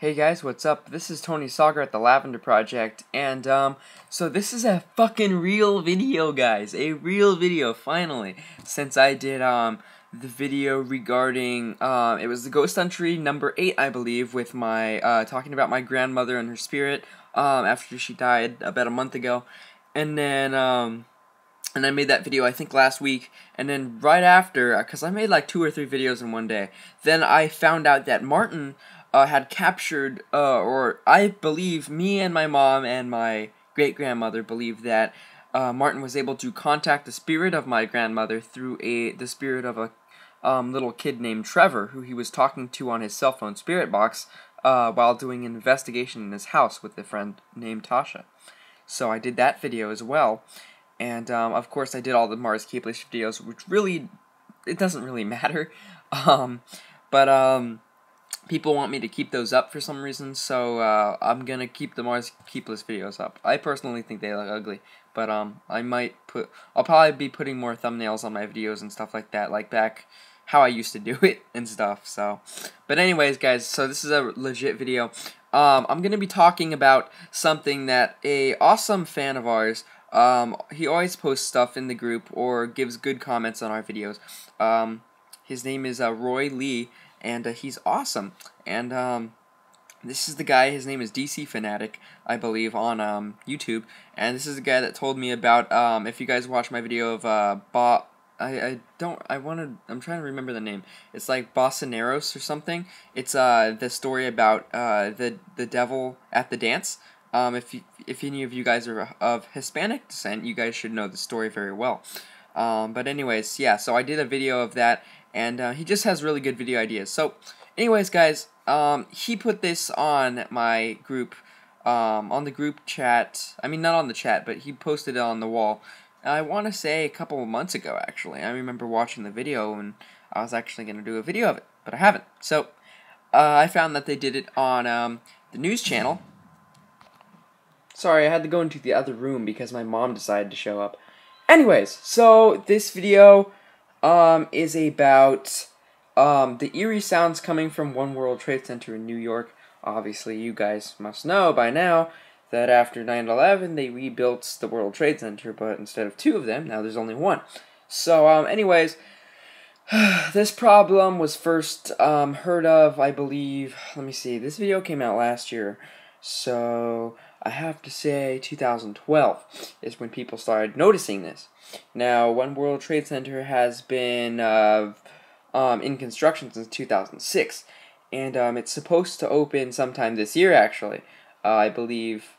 Hey guys, what's up? This is Tony Sauger at the Lavender Project, and so this is a fucking real video, guys. A real video, finally. Since I did the video regarding it was the Ghost Country number 8, I believe, with my talking about my grandmother and her spirit after she died about a month ago, and then and I made that video, I think, last week, and then right after, because I made like 2 or 3 videos in one day, then I found out that Martin had captured, or I believe, me and my mom and my great-grandmother believe that Martin was able to contact the spirit of my grandmother through the spirit of a little kid named Trevor, who he was talking to on his cell phone spirit box while doing an investigation in his house with a friend named Tasha. So I did that video as well. And, of course, I did all the Mars Keeplish videos, which really, it doesn't really matter. But people want me to keep those up for some reason, so I'm gonna keep the Mars Keeplish videos up. I personally think they look ugly, but I'll probably be putting more thumbnails on my videos and stuff like that, like back how I used to do it and stuff, so. But anyways, guys, so this is a legit video. I'm gonna be talking about something that a awesome fan of ours, he always posts stuff in the group or gives good comments on our videos. His name is Roy Lee, and he's awesome. And this is the guy, his name is DC Fanatic, I believe, on YouTube. And this is the guy that told me about, if you guys watch my video of I'm trying to remember the name. It's like Bossoneros or something. It's the story about the devil at the dance. If any of you guys are of Hispanic descent, you guys should know the story very well. But anyways, yeah, so I did a video of that, and he just has really good video ideas. So, anyways, guys, he put this on my group, on the group chat. I mean, not on the chat, but he posted it on the wall. I want to say a couple of months ago, actually. I remember watching the video, and I was actually going to do a video of it, but I haven't. So, I found that they did it on the news channel. Sorry, I had to go into the other room because my mom decided to show up. Anyways, so this video is about the eerie sounds coming from One World Trade Center in New York. Obviously, you guys must know by now that after 9/11, they rebuilt the World Trade Center, but instead of 2 of them, now there's only 1. So, anyways, this problem was first heard of, I believe, let me see, this video came out last year, so I have to say 2012 is when people started noticing this. Now, One World Trade Center has been in construction since 2006, and it's supposed to open sometime this year, actually. I believe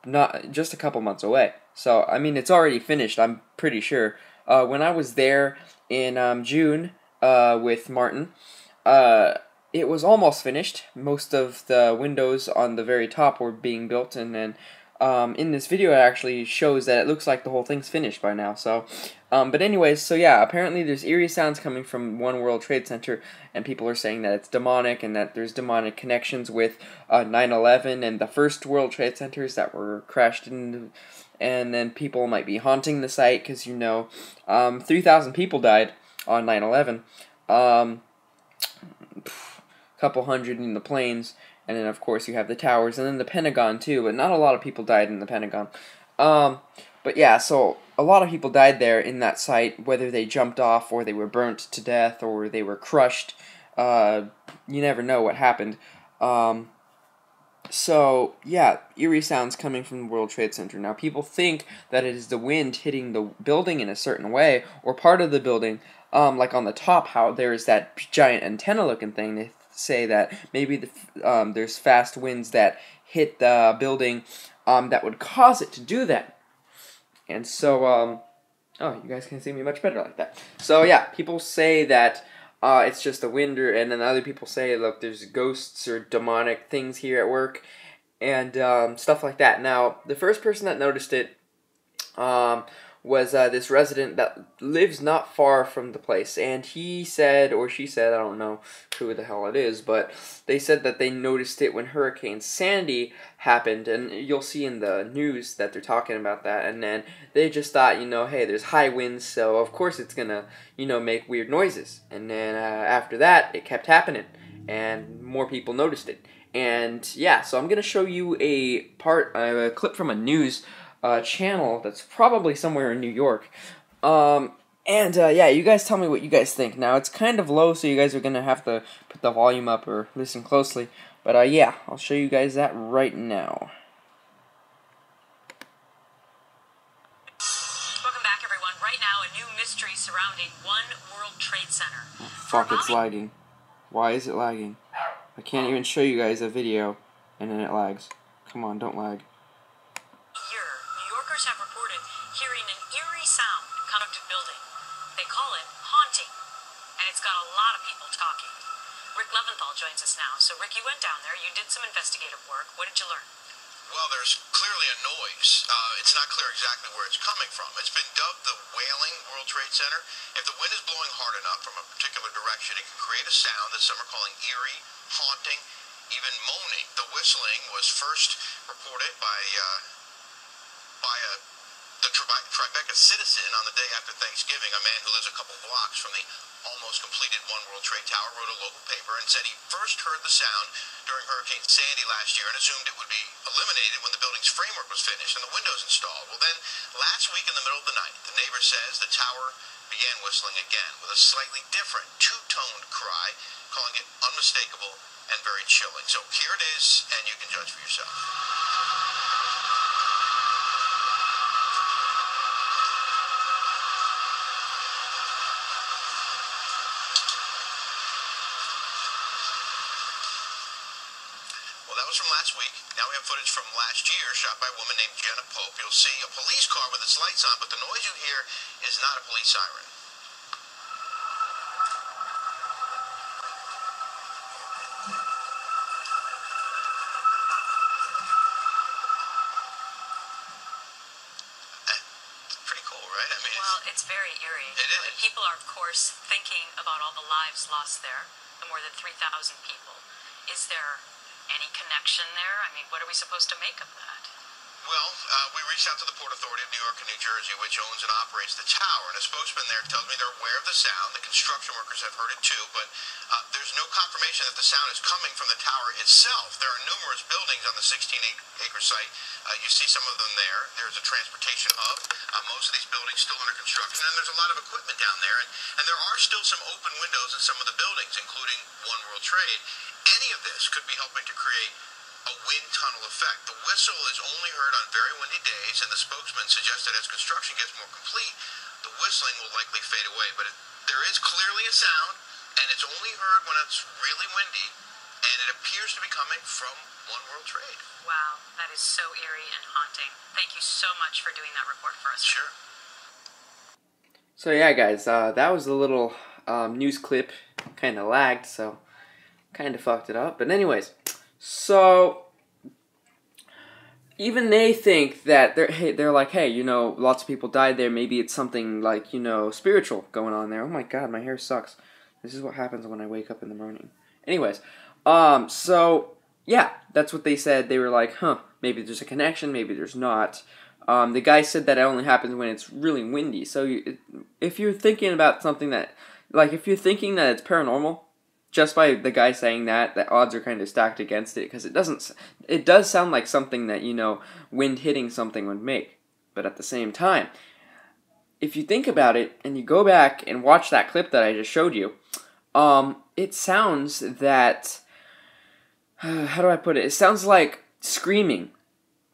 not just a couple months away. So, I mean, it's already finished, I'm pretty sure. When I was there in June with Martin, it was almost finished. Most of the windows on the very top were being built, and then in this video it actually shows that it looks like the whole thing's finished by now. So, but anyways, so yeah, apparently there's eerie sounds coming from One World Trade Center, and people are saying that it's demonic, and that there's demonic connections with 9/11 and the first World Trade Centers that were crashed into, and then people might be haunting the site, because, you know, 3,000 people died on 9/11. Couple hundred in the planes, and then of course you have the towers, and then the Pentagon too, but not a lot of people died in the Pentagon. But yeah, so a lot of people died there in that site, whether they jumped off, or they were burnt to death, or they were crushed. You never know what happened. So yeah, eerie sounds coming from the World Trade Center. Now, people think that it is the wind hitting the building in a certain way, or part of the building, like on the top, how there's that giant antenna looking thing. They say that maybe there's fast winds that hit the building that would cause it to do that. And so, oh, you guys can see me much better like that. So yeah, people say that it's just the wind, and then other people say, look, there's ghosts or demonic things here at work, and stuff like that. Now, the first person that noticed it was this resident that lives not far from the place, and he said, or she said, I don't know who the hell it is, but they said that they noticed it when Hurricane Sandy happened, and you'll see in the news that they're talking about that, and then they just thought, you know, hey, there's high winds, so of course it's gonna, you know, make weird noises, and then after that, it kept happening, and more people noticed it. And yeah, so I'm gonna show you a clip from a news channel that's probably somewhere in New York. Yeah, you guys tell me what you guys think. Now, it's kind of low, so you guys are gonna have to put the volume up or listen closely. But yeah, I'll show you guys that right now. Welcome back, everyone. Right now, a new mystery surrounding One World Trade Center. Oh, fuck, it's lagging. Why is it lagging? I can't even show you guys a video, and then it lags. Come on, don't lag. New Yorkers have reported hearing an eerie sound come up to the building. They call it haunting, and it's got a lot of people talking. Rick Leventhal joins us now. So, Rick, you went down there. You did some investigative work. What did you learn? Well, there's clearly a noise. It's not clear exactly where it's coming from. It's been dubbed the Wailing World Trade Center. If the wind is blowing hard enough from a particular direction, it can create a sound that some are calling eerie, haunting, even moaning. The whistling was first reported by the Tribeca citizen on the day after Thanksgiving. A man who lives a couple blocks from the almost completed One World Trade Tower wrote a local paper and said he first heard the sound during Hurricane Sandy last year and assumed it would be eliminated when the building's framework was finished and the windows installed. Well, then, last week in the middle of the night, the neighbor says the tower began whistling again with a slightly different two-toned cry, calling it unmistakable and very chilling. So here it is, and you can judge for yourself. That was from last week. Now we have footage from last year shot by a woman named Jenna Pope. You'll see a police car with its lights on, but the noise you hear is not a police siren. It's pretty cool, right? I mean, well, it's very eerie. It is. People are, of course, thinking about all the lives lost there, the more than 3,000 people. Is there any connection there? I mean, what are we supposed to make of that? Well, we reached out to the Port Authority of New York and New Jersey, which owns and operates the tower, and a spokesman there tells me they're aware of the sound. The construction workers have heard it too, but there's no confirmation that the sound is coming from the tower itself. There are numerous buildings on the 16-acre site. You see some of them there. There's a transportation hub. Most of these buildings still under construction, and there's a lot of equipment down there, and there are still some open windows in some of the buildings, including One World Trade. Any of this could be helping to create a wind tunnel effect. The whistle is only heard on very windy days, and the spokesman suggested as construction gets more complete, the whistling will likely fade away. But there is clearly a sound, and it's only heard when it's really windy, and it appears to be coming from One World Trade. Wow, that is so eerie and haunting. Thank you so much for doing that report for us. Sure. So yeah, guys, that was a little news clip. Kind of lagged, so kind of fucked it up. But anyways, so even they think that they're like, hey, you know, lots of people died there. Maybe it's something like, you know, spiritual going on there. Oh my god, my hair sucks. This is what happens when I wake up in the morning. Anyways, so yeah, that's what they said. They were like, huh, maybe there's a connection, maybe there's not. The guy said that it only happens when it's really windy. So if you're thinking about something that, like, if you're thinking that it's paranormal, just by the guy saying that, the odds are kind of stacked against it, because it does sound like something that, you know, wind hitting something would make. But at the same time, if you think about it, and you go back and watch that clip that I just showed you, it sounds that, how do I put it? It sounds like screaming,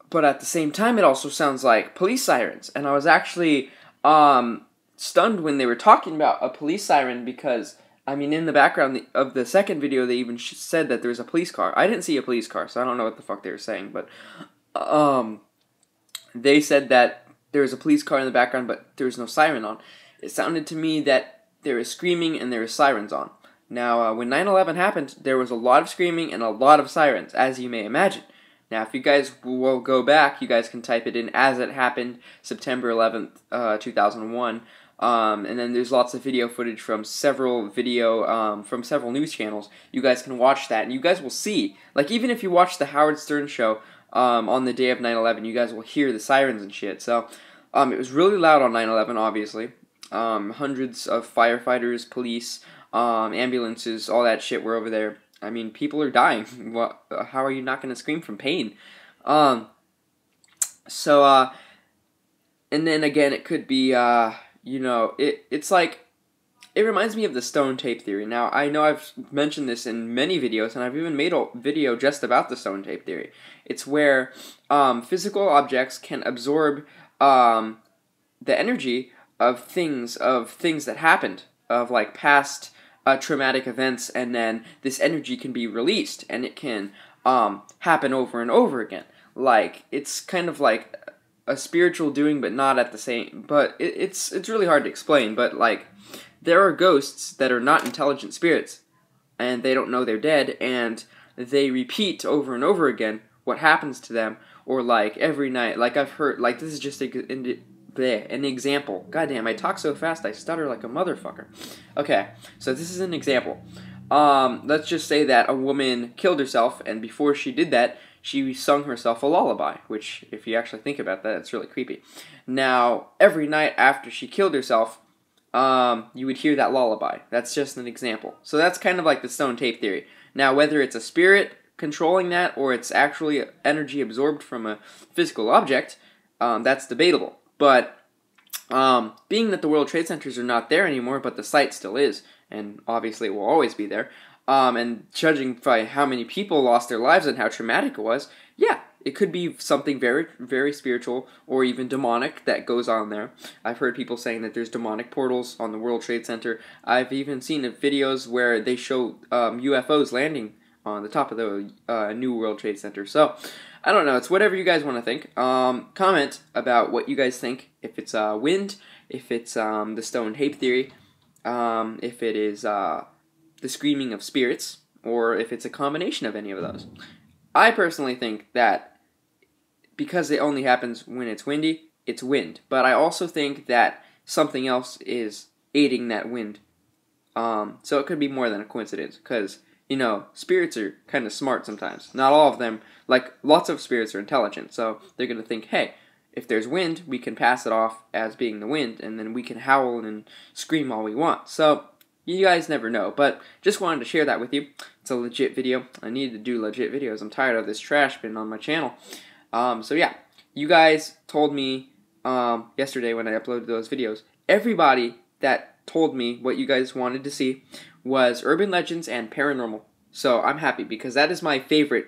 but at the same time, it also sounds like police sirens. And I was actually stunned when they were talking about a police siren, because I mean, in the background of the second video, they even said that there's a police car. I didn't see a police car, so I don't know what the fuck they were saying, but they said that there was a police car in the background, but there was no siren on. It sounded to me that there was screaming and there was sirens on. Now, when 9/11 happened, there was a lot of screaming and a lot of sirens, as you may imagine. Now, if you guys will go back, you guys can type it in as it happened, September 11th, 2001. And then there's lots of video footage from several news channels. You guys can watch that, and you guys will see, like, even if you watch the Howard Stern show on the day of 9/11, you guys will hear the sirens and shit. So it was really loud on 9/11, obviously. Hundreds of firefighters, police, ambulances, all that shit were over there. I mean, people are dying. What? How are you not going to scream from pain? Um, so, and then again, it could be, you know, it's like, it reminds me of the stone tape theory. Now, I know I've mentioned this in many videos, and I've even made a video just about the stone tape theory. It's where physical objects can absorb the energy of things that happened, of like past traumatic events, and then this energy can be released, and it can happen over and over again. Like, it's kind of like a spiritual doing, but not at the same. But it's really hard to explain. But like, there are ghosts that are not intelligent spirits, and they don't know they're dead, and they repeat over and over again what happens to them, or like every night. Like I've heard, like this is just an example. Goddamn, I talk so fast I stutter like a motherfucker. Okay, so this is an example. Let's just say that a woman killed herself, and before she did that, she sung herself a lullaby, which, if you actually think about that, it's really creepy. Now, every night after she killed herself, you would hear that lullaby. That's just an example. So that's kind of like the stone tape theory. Now, whether it's a spirit controlling that, or it's actually energy absorbed from a physical object, that's debatable. But being that the World Trade Centers are not there anymore, but the site still is, and obviously it will always be there, and judging by how many people lost their lives and how traumatic it was, yeah, it could be something very, very spiritual or even demonic that goes on there. I've heard people saying that there's demonic portals on the World Trade Center. I've even seen videos where they show UFOs landing on the top of the new World Trade Center. So, I don't know. It's whatever you guys want to think. Comment about what you guys think. If it's wind, if it's the stone tape theory, if it is the screaming of spirits, or if it's a combination of any of those. I personally think that because it only happens when it's windy, it's wind. But I also think that something else is aiding that wind. So it could be more than a coincidence, because, you know, spirits are kind of smart sometimes. Not all of them. Like, lots of spirits are intelligent, so they're going to think, hey, if there's wind, we can pass it off as being the wind, and then we can howl and scream all we want. So, you guys never know, but just wanted to share that with you. It's a legit video. I need to do legit videos. I'm tired of this trash bin on my channel. So yeah, you guys told me yesterday when I uploaded those videos, everybody that told me what you guys wanted to see was urban legends and paranormal. So I'm happy, because that is my favorite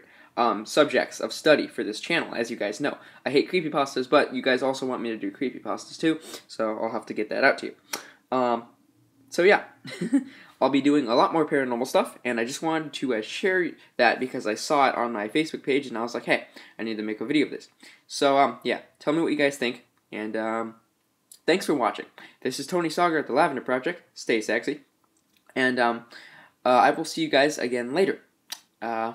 subjects of study for this channel, as you guys know. I hate creepypastas, but you guys also want me to do creepypastas too, so I'll have to get that out to you. So yeah, I'll be doing a lot more paranormal stuff, and I just wanted to share that because I saw it on my Facebook page, and I was like, hey, I need to make a video of this. So, yeah, tell me what you guys think, and thanks for watching. This is Tony Sauger at the Lavender Project. Stay sexy, and I will see you guys again later. Bye!